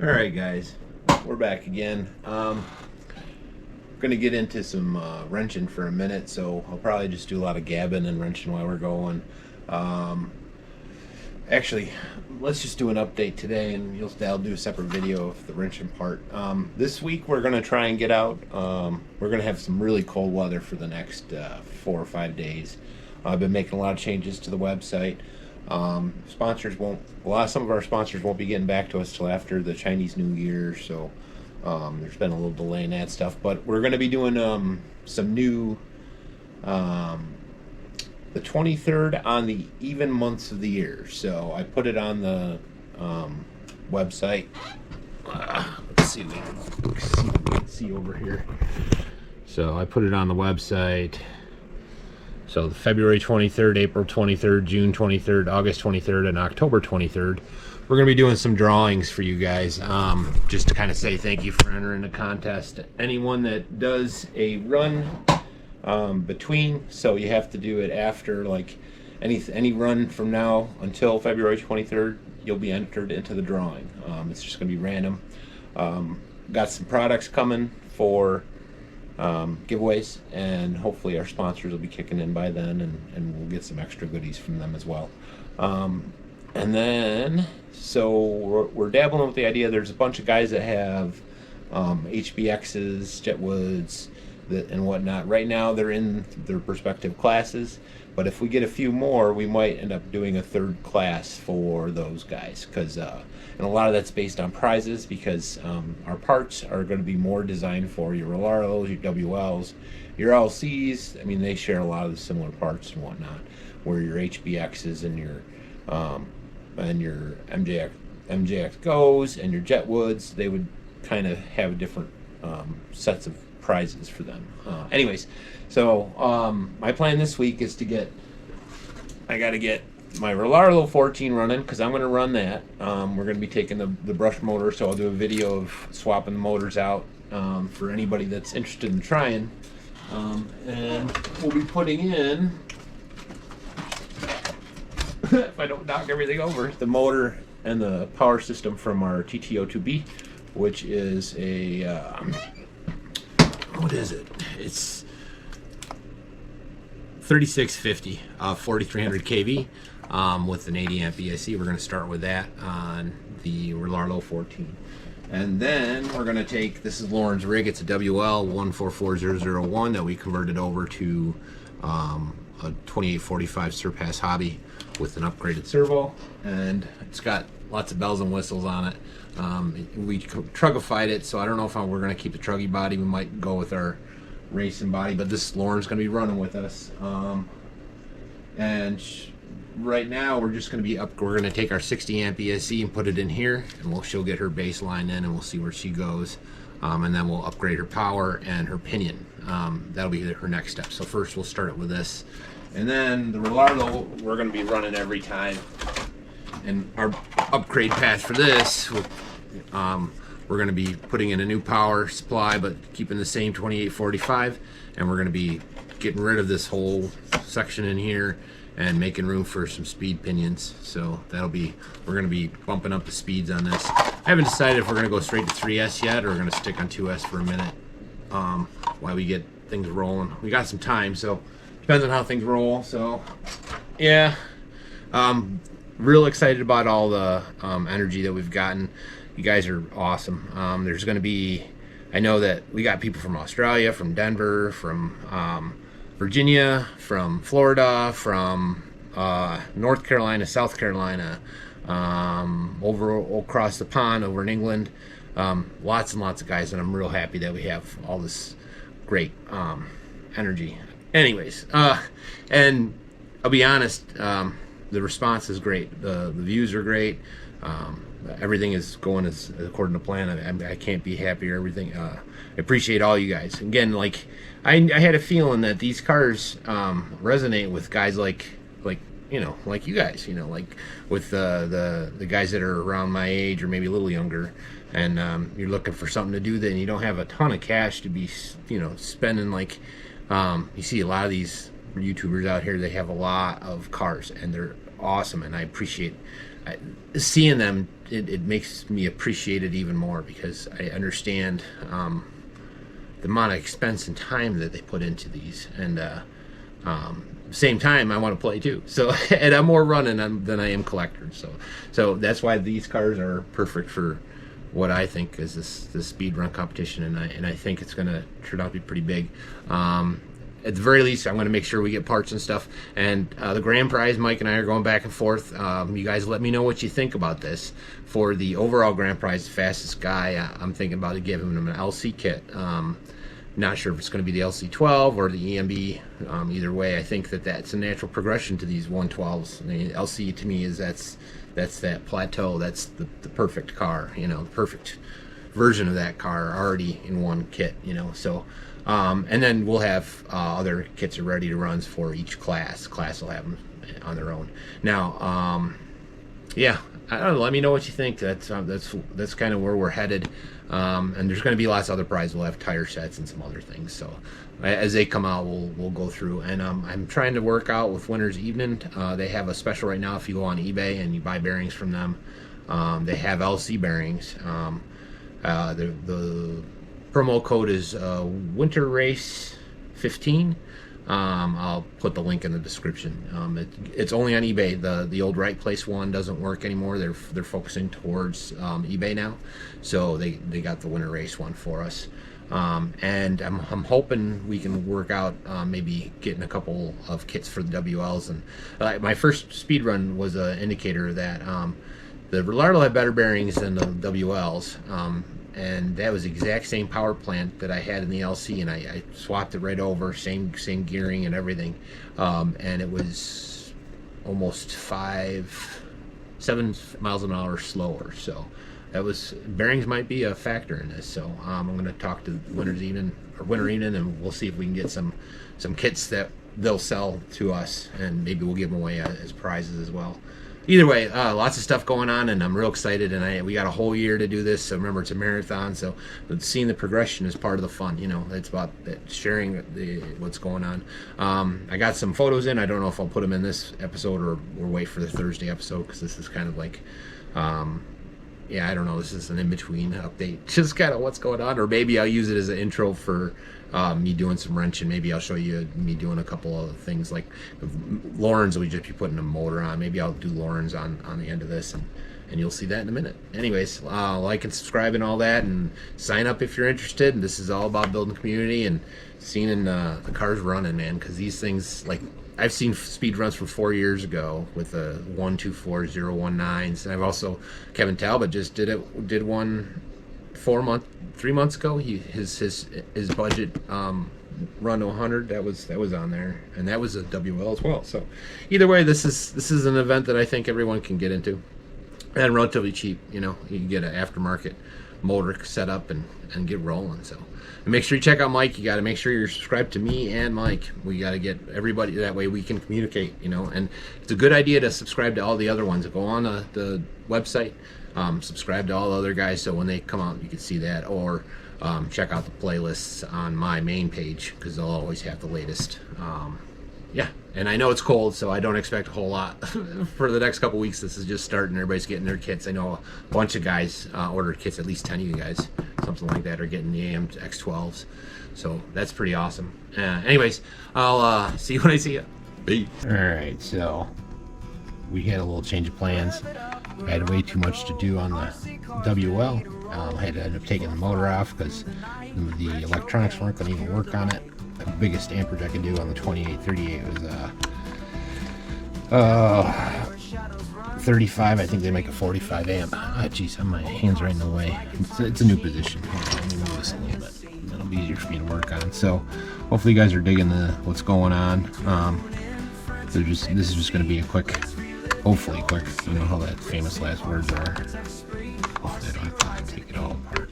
Alright guys, we're back again. Gonna get into some wrenching for a minute, so I'll probably just do a lot of gabbing and wrenching while we're going. Actually, let's just do an update today, and I'll do a separate video of the wrenching part. This week we're gonna try and get out. We're gonna have some really cold weather for the next 4 or 5 days. I've been making a lot of changes to the website. Sponsors won't, some of our sponsors won't be getting back to us till after the Chinese New Year, so there's been a little delay in that stuff, but we're going to be doing some new the 23rd on the even months of the year. So I put it on the website. Let's see if we can see over here. So I put it on the website. So February 23rd, April 23rd, June 23rd, August 23rd, and October 23rd. We're going to be doing some drawings for you guys, just to kind of say thank you for entering the contest. Anyone that does a run between, so you have to do it after, like any run from now until February 23rd, you'll be entered into the drawing. It's just going to be random. Got some products coming for giveaways, and hopefully our sponsors will be kicking in by then, and we'll get some extra goodies from them as well. And then, so we're dabbling with the idea. There's a bunch of guys that have HBXs, Jetwoods, and whatnot. Right now they're in their respective classes, but if we get a few more, we might end up doing a third class for those guys, because and a lot of that's based on prizes, because our parts are going to be more designed for your Rlaarlos, your WLs, your LCs. I mean, they share a lot of the similar parts and whatnot, where your HBXs and your MJX goes and your Jetwoods, they would kind of have different sets of prizes for them. Anyways, so my plan this week is to I got to get my Rlaarlo 14 running, because I'm going to run that. We're going to be taking the brush motor, so I'll do a video of swapping the motors out for anybody that's interested in trying. And we'll be putting in, if I don't knock everything over, the motor and the power system from our TTO2B, which is a what is it? It's 3650, 4300 kV with an 80 amp EIC. We're going to start with that on the Rlaarlo 14. And then we're going to take, this is Lauren's rig, it's a WL144001 that we converted over to a 2845 Surpass Hobby with an upgraded servo, and it's got lots of bells and whistles on it. We trugified it, so I don't know if we're going to keep the truggy body. We might go with our racing body, but this Lauren's going to be running with us. And right now we're just going to be we're going to take our 60 amp ESC and put it in here, and she'll get her baseline in, and we'll see where she goes. And then we'll upgrade her power and her pinion. That'll be her next step. So first we'll start it with this, and then the Rlaarlo we're going to be running every time. And our upgrade path for this, we're going to be putting in a new power supply, but keeping the same 2845, and we're going to be getting rid of this whole section in here and making room for some speed pinions. So we're going to be bumping up the speeds on this. I haven't decided if we're going to go straight to 3S yet, or we're going to stick on 2S for a minute while we get things rolling. We got some time, so depends on how things roll. So yeah, real excited about all the energy that we've gotten. You guys are awesome. There's going to be, I know that we got people from Australia, from Denver, from Virginia, from Florida, from North Carolina, South Carolina, over across the pond over in England. Lots and lots of guys, and I'm real happy that we have all this great energy. Anyways, and I'll be honest, the response is great. The views are great. Everything is going as according to plan. I can't be happier. Everything. I appreciate all you guys. Again, like I had a feeling that these cars resonate with guys like you guys. Like with the guys that are around my age or maybe a little younger, and you're looking for something to do that, and you don't have a ton of cash to be spending. Like you see a lot of these YouTubers out here, they have a lot of cars and they're awesome, and I appreciate seeing them, it makes me appreciate it even more, because I understand the amount of expense and time that they put into these, and same time I want to play too. So and I'm more running than I am collector. So that's why these cars are perfect for what I think is this speed run competition, and I think it's going to turn out to be pretty big. At the very least, I'm going to make sure we get parts and stuff. And the grand prize, Mike and I are going back and forth. You guys let me know what you think about this. For the overall grand prize, the fastest guy, I'm thinking about giving him an LC kit. Not sure if it's going to be the LC12 or the EMB. Either way, I think that's a natural progression to these 112s. I mean, LC to me is that's that plateau. That's the perfect car, you know, the perfect version of that car already in one kit, you know. So and then we'll have other kits are ready to run for each class. Class will have them on their own. Now, yeah, I don't know. Let me know what you think. That's kind of where we're headed. And there's going to be lots of other prizes. We'll have tire sets and some other things. So as they come out, we'll go through. And I'm trying to work out with Winter's Evening. They have a special right now. If you go on eBay and you buy bearings from them, they have LC bearings. The promo code is Winter Race 15. I'll put the link in the description. It's only on eBay. The old Right Place one doesn't work anymore. They're focusing towards eBay now, so they got the Winter Race one for us. And I'm hoping we can work out maybe getting a couple of kits for the WLs. And my first speed run was an indicator that the Rlaarlo had better bearings than the WLs. And that was the exact same power plant that I had in the LC, and I swapped it right over, same gearing and everything, and it was almost 7 miles an hour slower. So that was, bearings might be a factor in this. So I'm going to talk to Winter Evening, and we'll see if we can get some kits that they'll sell to us, and maybe we'll give them away as prizes as well. Either way, lots of stuff going on, and I'm real excited. And we got a whole year to do this. So remember, it's a marathon. So seeing the progression is part of the fun. You know, it's about sharing what's going on. I got some photos in. I don't know if I'll put them in this episode or wait for the Thursday episode, because this is kind of like, yeah, I don't know. This is an in-between update, just kind of what's going on. Or maybe I'll use it as an intro for me doing some wrenching. Maybe I'll show you me doing a couple of things like Laurens. We just be putting a motor on. Maybe I'll do Laurens on the end of this, and you'll see that in a minute. Anyways, like and subscribe and all that, and sign up if you're interested. And this is all about building community and seeing the cars running, man. Because these things, like, I've seen speed runs from 4 years ago with the 124.019s, and I've also, Kevin Talbot just did one 3 months ago. His budget run to 100, that was on there, and that was a WL as well. So either way, this is an event that I think everyone can get into, and relatively cheap. You know, you can get an aftermarket motor set up and get rolling. So and make sure you check out Mike. You got to make sure you're subscribed to me and Mike. We got to get everybody, that way we can communicate, you know. And it's a good idea to subscribe to all the other ones. Go on the website, subscribe to all the other guys, so when they come out you can see that, or check out the playlists on my main page, because they'll always have the latest. Yeah, and I know it's cold, so I don't expect a whole lot for the next couple weeks. This is just starting. Everybody's getting their kits. I know a bunch of guys ordered kits. At least 10 of you guys, something like that, are getting the AM-X12s. So that's pretty awesome. Anyways, I'll see you when I see you. Peace. All right, so we had a little change of plans. I had way too much to do on the WL. I had to end up taking the motor off because the electronics weren't going to even work on it. The biggest amperage I could do on the 2838 was 35. I think they make a 45 amp. Ah, jeez, my hand's right in the way. It's a new position. Let me move this a little bit. That'll be easier for me to work on. So hopefully you guys are digging what's going on. This is just going to be a quick, hopefully quick. You know how that famous last words are. Hopefully I don't have to take it all apart.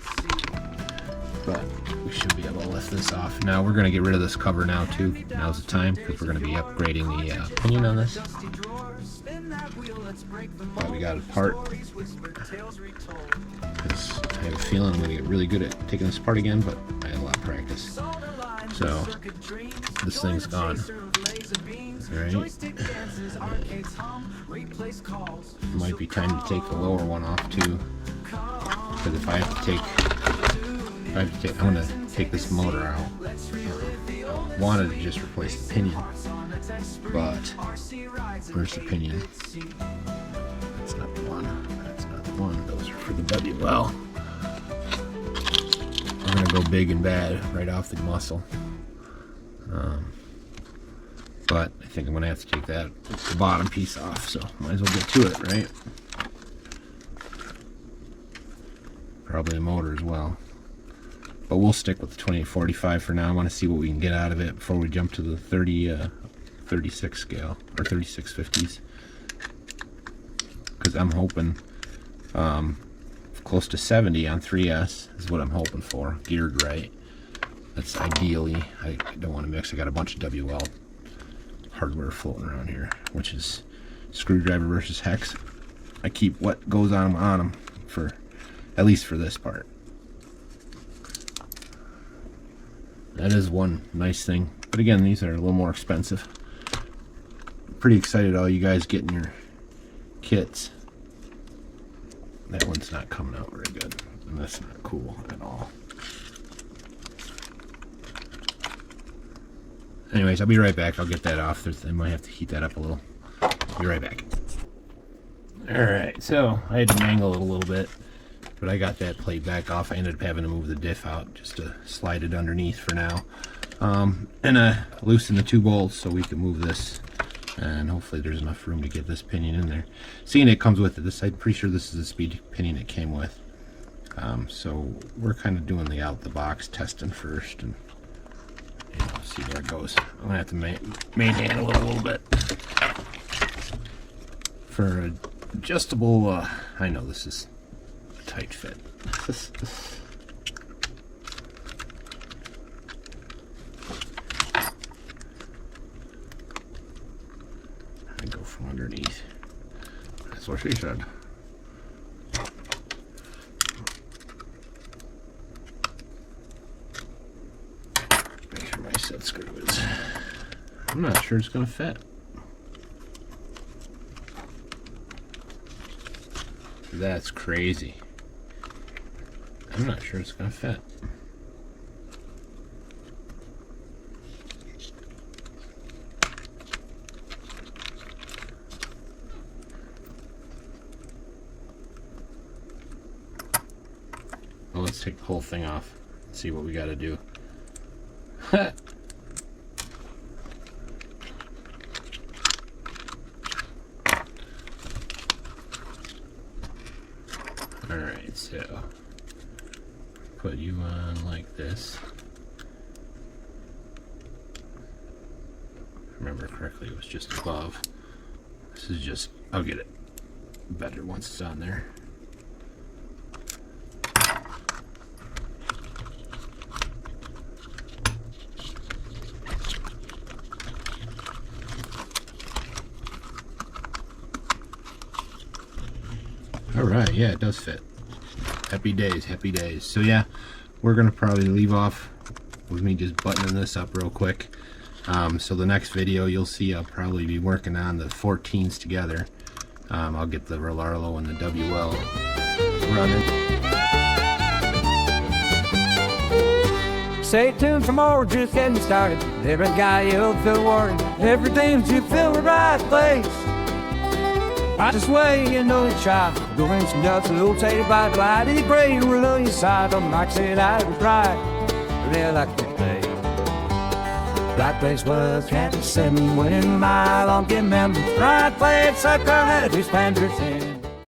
But we should be able to lift this off. Now we're going to get rid of this cover now too. Now's the time, because we're going to be upgrading the pinion on this. But we got it apart. I have a feeling I'm going to get really good at taking this apart again, but I had a lot of practice. So this thing's gone. Right. Might be time to take the lower one off too, because if I have to take, I'm gonna take this motor out. I wanted to just replace the pinion, but where's the pinion? That's not the one. That's not the one. Those are for the WL. We're gonna go big and bad right off the muscle. But I think I'm gonna have to take that the bottom piece off, so might as well get to it, right? Probably the motor as well. But we'll stick with the 2845 for now. I want to see what we can get out of it before we jump to the 36 scale or 3650s. Because I'm hoping close to 70 on 3S is what I'm hoping for, geared right. That's ideally. I don't want to mix. I got a bunch of WL hardware floating around here, which is screwdriver versus hex. I keep what goes on them for at least for this part. That is one nice thing, but again, these are a little more expensive. Pretty excited all you guys getting your kits. That one's not coming out very good, and that's not cool at all. Anyways, I'll be right back. I'll get that off. I might have to heat that up a little. Be right back. Alright, so I had to mangle it a little bit, but I got that plate back off. I ended up having to move the diff out just to slide it underneath for now. And loosen the two bolts so we can move this, and hopefully there's enough room to get this pinion in there. Seeing it comes with it, I'm pretty sure this is the speed pinion it came with. So we're kind of doing the out the box testing first, and see where it goes. I'm gonna have to manhandle it a little bit for adjustable. I know this is a tight fit. I go from underneath. That's what she said. Make sure my set screw is. I'm not sure it's gonna fit. That's crazy. I'm not sure it's gonna fit. Well, let's take the whole thing off and see what we gotta do. Alright, so put you on like this. If I remember correctly, it was just above. This is just, I'll get it better once it's on there. Alright, yeah, it does fit. Happy days, happy days. So yeah, we're gonna probably leave off with me just buttoning this up real quick. So the next video you'll see I'll probably be working on the 14s together. I'll get the Rlaarlo and the WL running. Stay tuned for more, just getting started. Every guy you'll feel worried, everything's you feel the right place. Right this way, you know you try. Go rinse some nuts, a little tater by glide. Eat great, we'll on your side. Don't like say that was right. Really like to play. Right place was Canton 7, winning mile on get members. Right place, sucker had 2 spanders in.